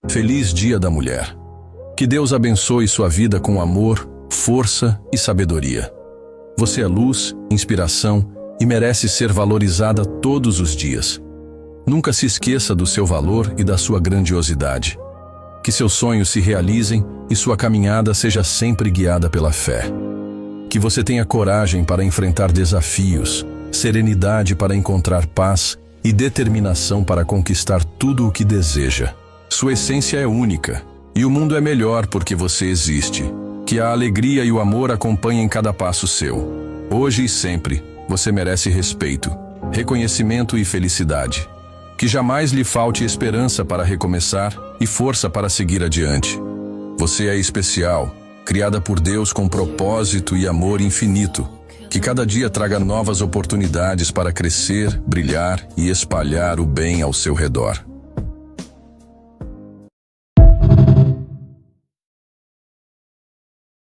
Feliz Dia da Mulher. Que Deus abençoe sua vida com amor, força e sabedoria. Você é luz, inspiração e merece ser valorizada todos os dias. Nunca se esqueça do seu valor e da sua grandiosidade. Que seus sonhos se realizem e sua caminhada seja sempre guiada pela fé. Que você tenha coragem para enfrentar desafios, serenidade para encontrar paz e determinação para conquistar tudo o que deseja. Sua essência é única e o mundo é melhor porque você existe. Que a alegria e o amor acompanhem cada passo seu. Hoje e sempre, você merece respeito, reconhecimento e felicidade. Que jamais lhe falte esperança para recomeçar e força para seguir adiante. Você é especial, criada por Deus com propósito e amor infinito. Que cada dia traga novas oportunidades para crescer, brilhar e espalhar o bem ao seu redor.